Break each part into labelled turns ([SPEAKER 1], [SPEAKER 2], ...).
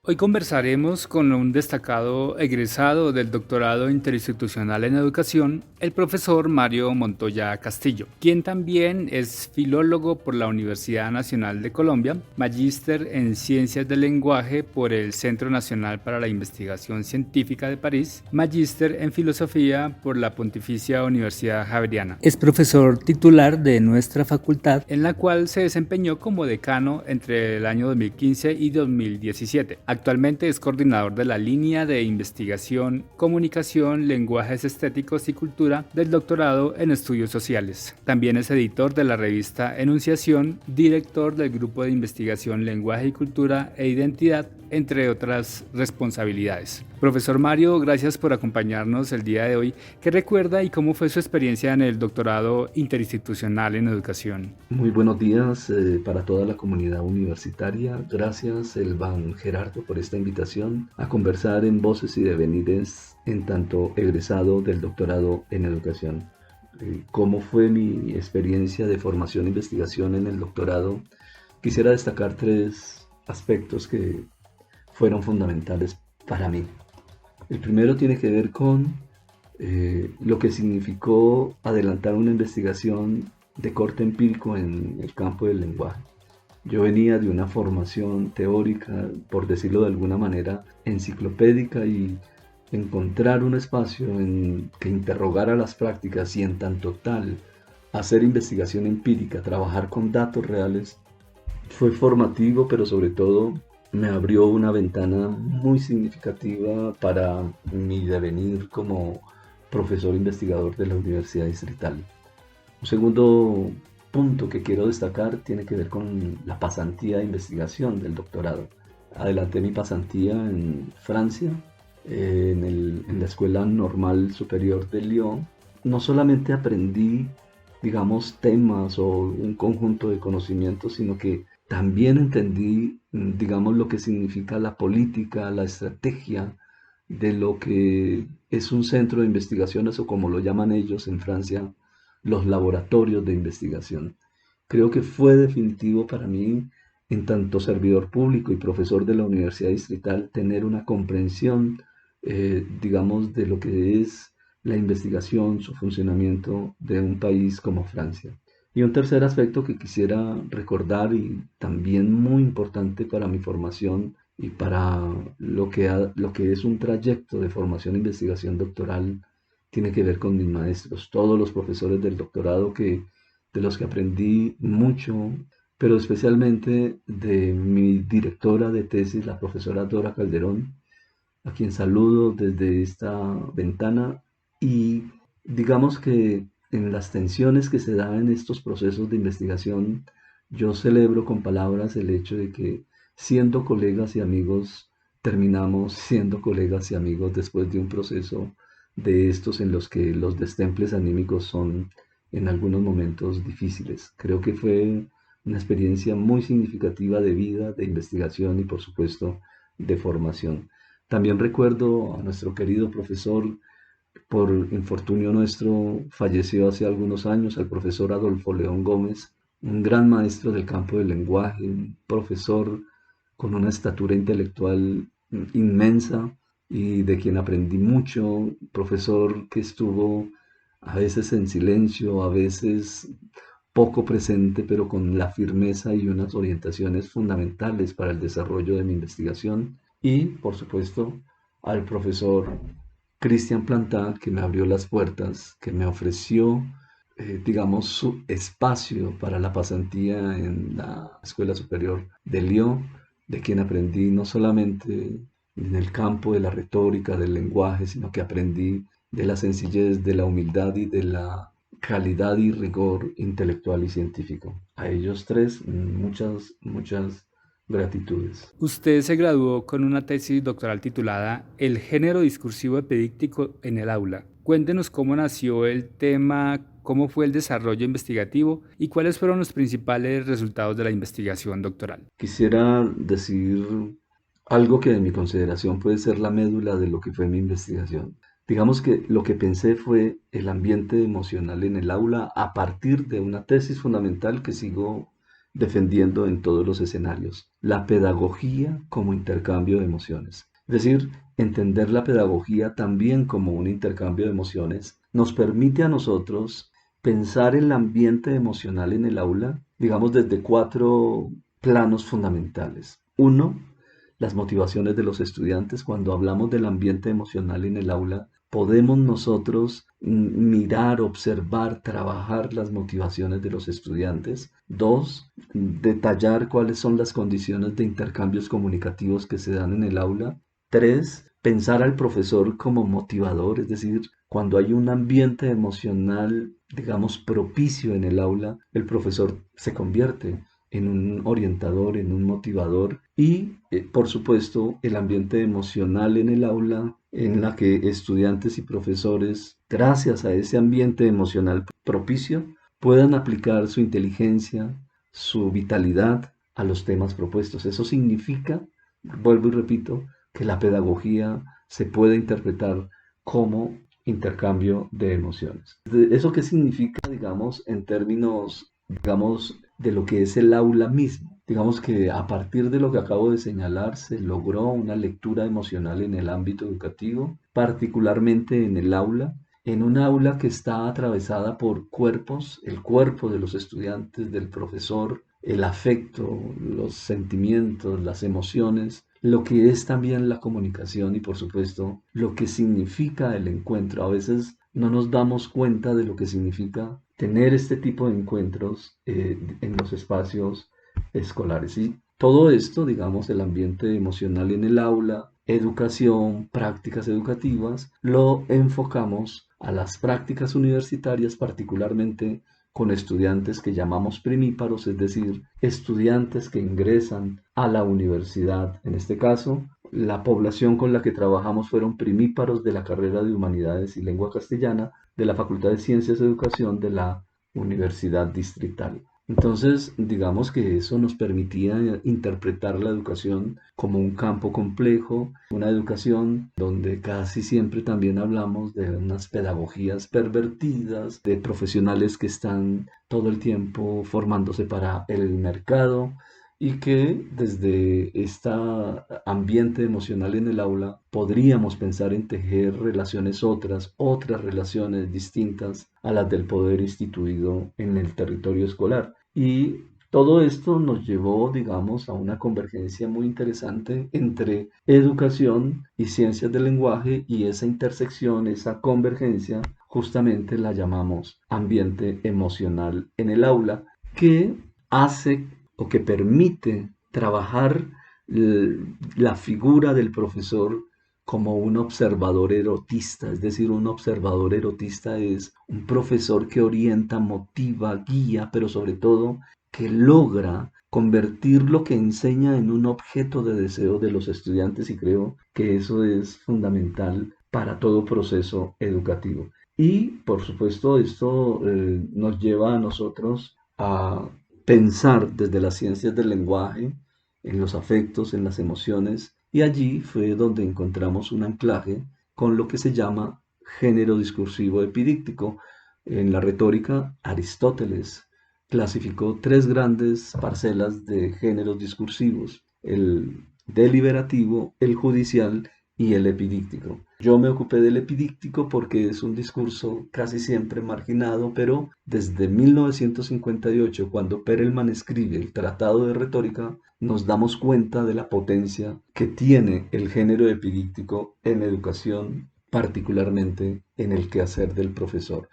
[SPEAKER 1] Hoy conversaremos con un destacado egresado del doctorado interinstitucional en educación, el profesor Mario Montoya Castillo, quien también es filólogo por la Universidad Nacional de Colombia, magíster en Ciencias del Lenguaje por el Centro Nacional para la Investigación Científica de París, magíster en Filosofía por la Pontificia Universidad Javeriana. Es profesor titular de nuestra facultad, en la cual se desempeñó como decano entre el año 2015 y 2017. Actualmente es coordinador de la línea de investigación, comunicación, lenguajes estéticos y cultura del doctorado en estudios sociales. También es editor de la revista Enunciación, director del grupo de investigación Lenguaje y Cultura e Identidad, entre otras responsabilidades. Profesor Mario, gracias por acompañarnos el día de hoy. ¿Qué recuerda y cómo fue su experiencia en el doctorado interinstitucional en educación?
[SPEAKER 2] Muy buenos días para toda la comunidad universitaria. Gracias, Elvan Gerardo, por esta invitación a conversar en Voces y Devenires en tanto egresado del doctorado en educación. ¿Cómo fue mi experiencia de formación e investigación en el doctorado? Quisiera destacar tres aspectos que fueron fundamentales para mí. El primero tiene que ver con lo que significó adelantar una investigación de corte empírico en el campo del lenguaje. Yo venía de una formación teórica, por decirlo de alguna manera, enciclopédica, y encontrar un espacio en que interrogara las prácticas y en tanto tal hacer investigación empírica, trabajar con datos reales, fue formativo, pero sobre todo me abrió una ventana muy significativa para mi devenir como profesor investigador de la Universidad Distrital. Un segundo punto que quiero destacar tiene que ver con la pasantía de investigación del doctorado. Adelanté mi pasantía en Francia, en la Escuela Normal Superior de Lyon. No solamente aprendí, digamos, temas o un conjunto de conocimientos, sino que también entendí, digamos, lo que significa la política, la estrategia de lo que es un centro de investigaciones, o como lo llaman ellos en Francia, los laboratorios de investigación. Creo que fue definitivo para mí, en tanto servidor público y profesor de la Universidad Distrital, tener una comprensión, digamos, de lo que es la investigación, su funcionamiento de un país como Francia. Y un tercer aspecto que quisiera recordar, y también muy importante para mi formación y para lo que es un trayecto de formación e investigación doctoral, tiene que ver con mis maestros, todos los profesores del doctorado de los que aprendí mucho, pero especialmente de mi directora de tesis, la profesora Dora Calderón, a quien saludo desde esta ventana. Y digamos que en las tensiones que se dan en estos procesos de investigación, yo celebro con palabras el hecho de que, siendo colegas y amigos, terminamos siendo colegas y amigos después de un proceso de estos en los que los destemples anímicos son en algunos momentos difíciles. Creo que fue una experiencia muy significativa de vida, de investigación y por supuesto de formación. También recuerdo a nuestro querido profesor, por infortunio nuestro, falleció hace algunos años, al profesor Adolfo León Gómez, un gran maestro del campo del lenguaje, un profesor con una estatura intelectual inmensa y de quien aprendí mucho, profesor que estuvo a veces en silencio, a veces poco presente, pero con la firmeza y unas orientaciones fundamentales para el desarrollo de mi investigación. Y, por supuesto, al profesor Cristian Plantá, que me abrió las puertas, que me ofreció, digamos, su espacio para la pasantía en la Escuela Superior de Lyon, de quien aprendí no solamente en el campo de la retórica, del lenguaje, sino que aprendí de la sencillez, de la humildad y de la calidad y rigor intelectual y científico. A ellos tres, muchas gratitudes.
[SPEAKER 1] Usted se graduó con una tesis doctoral titulada El género discursivo epidíctico en el aula. Cuéntenos cómo nació el tema, cómo fue el desarrollo investigativo y cuáles fueron los principales resultados de la investigación doctoral.
[SPEAKER 2] Quisiera decir algo que en mi consideración puede ser la médula de lo que fue mi investigación. Digamos que lo que pensé fue el ambiente emocional en el aula a partir de una tesis fundamental que sigo defendiendo en todos los escenarios la pedagogía como intercambio de emociones. Es decir, entender la pedagogía también como un intercambio de emociones nos permite a nosotros pensar el ambiente emocional en el aula, digamos, desde cuatro planos fundamentales. Uno, las motivaciones de los estudiantes. Cuando hablamos del ambiente emocional en el aula, podemos nosotros mirar, observar, trabajar las motivaciones de los estudiantes. Dos, detallar cuáles son las condiciones de intercambios comunicativos que se dan en el aula. Tres, pensar al profesor como motivador, es decir, cuando hay un ambiente emocional, digamos, propicio en el aula, el profesor se convierte en un orientador, en un motivador y, por supuesto, el ambiente emocional en el aula en la que estudiantes y profesores, gracias a ese ambiente emocional propicio, puedan aplicar su inteligencia, su vitalidad a los temas propuestos. Eso significa, vuelvo y repito, que la pedagogía se puede interpretar como intercambio de emociones. ¿Eso qué significa, digamos, en términos, digamos, de lo que es el aula mismo? Digamos que a partir de lo que acabo de señalar se logró una lectura emocional en el ámbito educativo, particularmente en el aula, en un aula que está atravesada por cuerpos, el cuerpo de los estudiantes, del profesor, el afecto, los sentimientos, las emociones, lo que es también la comunicación y por supuesto lo que significa el encuentro. A veces no nos damos cuenta de lo que significa tener este tipo de encuentros en los espacios escolares. Y todo esto, digamos, el ambiente emocional en el aula, educación, prácticas educativas, lo enfocamos a las prácticas universitarias, particularmente con estudiantes que llamamos primíparos, es decir, estudiantes que ingresan a la universidad. En este caso, la población con la que trabajamos fueron primíparos de la carrera de Humanidades y Lengua Castellana de la Facultad de Ciencias de Educación de la Universidad Distrital. Entonces, digamos que eso nos permitía interpretar la educación como un campo complejo, una educación donde casi siempre también hablamos de unas pedagogías pervertidas, de profesionales que están todo el tiempo formándose para el mercado y que desde este ambiente emocional en el aula podríamos pensar en tejer relaciones otras relaciones distintas a las del poder instituido en el territorio escolar. Y todo esto nos llevó, digamos, a una convergencia muy interesante entre educación y ciencias del lenguaje y esa intersección, esa convergencia, justamente la llamamos ambiente emocional en el aula, que hace o que permite trabajar la figura del profesor como un observador erotista, es decir, un observador erotista es un profesor que orienta, motiva, guía, pero sobre todo que logra convertir lo que enseña en un objeto de deseo de los estudiantes y creo que eso es fundamental para todo proceso educativo. Y por supuesto esto nos lleva a nosotros a pensar desde las ciencias del lenguaje, en los afectos, en las emociones, y allí fue donde encontramos un anclaje con lo que se llama género discursivo epidíctico. En la retórica, Aristóteles clasificó tres grandes parcelas de géneros discursivos, el deliberativo, el judicial y el epidíctico. Yo me ocupé del epidíctico porque es un discurso casi siempre marginado, pero desde 1958, cuando Perelman escribe el Tratado de Retórica, nos damos cuenta de la potencia que tiene el género epidíctico en educación, particularmente en el quehacer del profesor.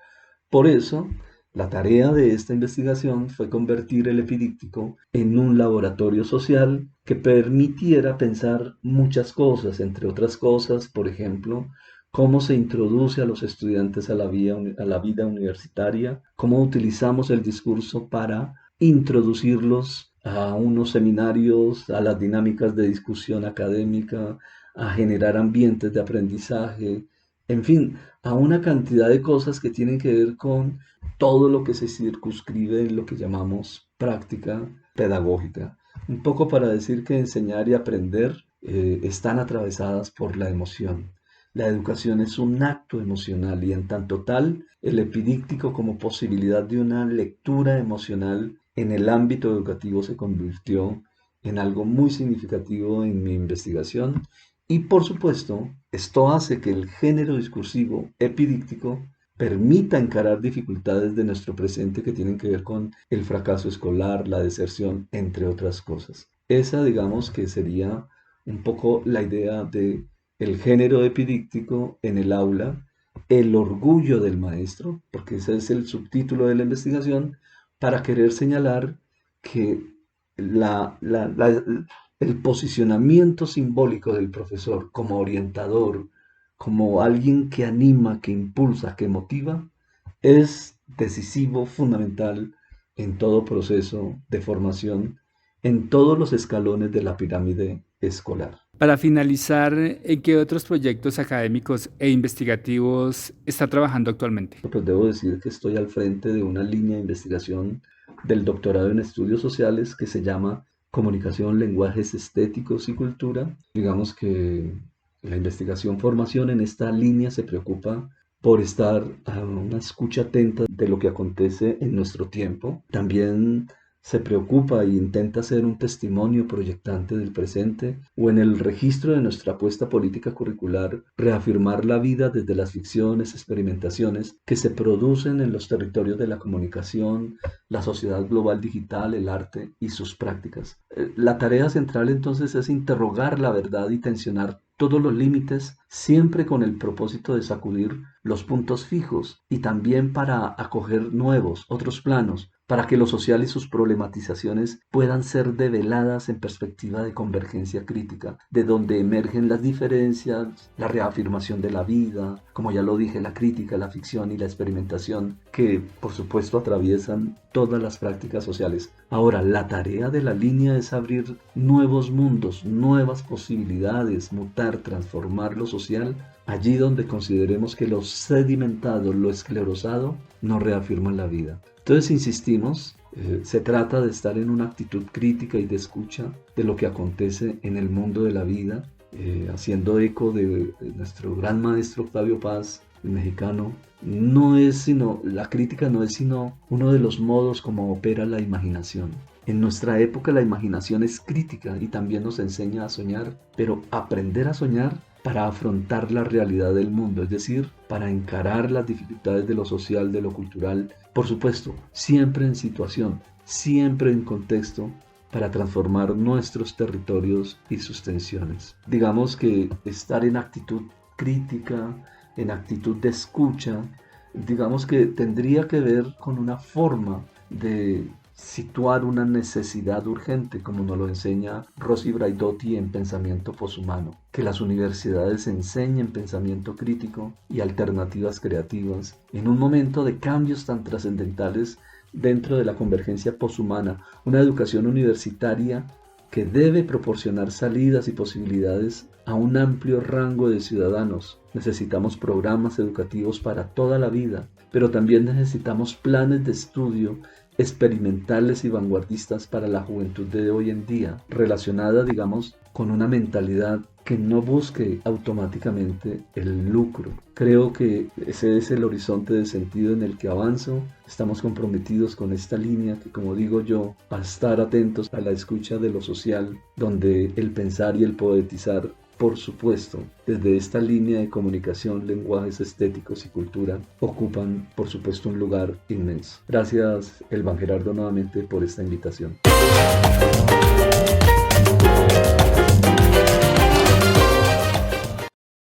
[SPEAKER 2] Por eso, la tarea de esta investigación fue convertir el epidíptico en un laboratorio social que permitiera pensar muchas cosas, entre otras cosas, por ejemplo, cómo se introduce a los estudiantes a la vida universitaria, cómo utilizamos el discurso para introducirlos a unos seminarios, a las dinámicas de discusión académica, a generar ambientes de aprendizaje, en fin, a una cantidad de cosas que tienen que ver con todo lo que se circunscribe en lo que llamamos práctica pedagógica. Un poco para decir que enseñar y aprender están atravesadas por la emoción. La educación es un acto emocional y en tanto tal, el epidíctico como posibilidad de una lectura emocional en el ámbito educativo se convirtió en algo muy significativo en mi investigación y por supuesto, esto hace que el género discursivo epidíctico permita encarar dificultades de nuestro presente que tienen que ver con el fracaso escolar, la deserción, entre otras cosas. Esa, digamos, que sería un poco la idea de el género epidíctico en el aula, el orgullo del maestro, porque ese es el subtítulo de la investigación, para querer señalar que el posicionamiento simbólico del profesor como orientador, como alguien que anima, que impulsa, que motiva, es decisivo, fundamental en todo proceso de formación, en todos los escalones de la pirámide escolar.
[SPEAKER 1] Para finalizar, ¿en qué otros proyectos académicos e investigativos está trabajando actualmente?
[SPEAKER 2] Pues debo decir que estoy al frente de una línea de investigación del doctorado en estudios sociales que se llama Comunicación, Lenguajes Estéticos y Cultura. Digamos que la investigación-formación en esta línea se preocupa por estar a una escucha atenta de lo que acontece en nuestro tiempo. También se preocupa e intenta ser un testimonio proyectante del presente o en el registro de nuestra apuesta política curricular, reafirmar la vida desde las ficciones, experimentaciones que se producen en los territorios de la comunicación, la sociedad global digital, el arte y sus prácticas. La tarea central entonces es interrogar la verdad y tensionar todos los límites, siempre con el propósito de sacudir los puntos fijos y también para acoger nuevos, otros planos, para que lo social y sus problematizaciones puedan ser develadas en perspectiva de convergencia crítica, de donde emergen las diferencias, la reafirmación de la vida, como ya lo dije, la crítica, la ficción y la experimentación, que por supuesto atraviesan todas las prácticas sociales. Ahora, la tarea de la línea es abrir nuevos mundos, nuevas posibilidades, mutar, transformar lo social, allí donde consideremos que lo sedimentado, lo esclerosado, no reafirman la vida. Entonces insistimos, se trata de estar en una actitud crítica y de escucha de lo que acontece en el mundo de la vida, haciendo eco de nuestro gran maestro Octavio Paz, el mexicano. La crítica no es sino uno de los modos como opera la imaginación. En nuestra época la imaginación es crítica y también nos enseña a soñar, pero aprender a soñar para afrontar la realidad del mundo, es decir, para encarar las dificultades de lo social, de lo cultural, por supuesto, siempre en situación, siempre en contexto, para transformar nuestros territorios y sus tensiones. Digamos que estar en actitud crítica, en actitud de escucha, digamos que tendría que ver con una forma de situar una necesidad urgente, como nos lo enseña Rossi Braidotti en Pensamiento Poshumano, que las universidades enseñen pensamiento crítico y alternativas creativas en un momento de cambios tan trascendentales dentro de la convergencia poshumana, una educación universitaria que debe proporcionar salidas y posibilidades a un amplio rango de ciudadanos. Necesitamos programas educativos para toda la vida, pero también necesitamos planes de estudio experimentales y vanguardistas para la juventud de hoy en día, relacionada, digamos, con una mentalidad que no busque automáticamente el lucro. Creo que ese es el horizonte de sentido en el que avanzo. Estamos comprometidos con esta línea que, como digo yo, va a estar atentos a la escucha de lo social, donde el pensar y el poetizar, por supuesto, desde esta línea de comunicación, lenguajes estéticos y cultura, ocupan, por supuesto, un lugar inmenso. Gracias, Elvan Gerardo, nuevamente por esta invitación.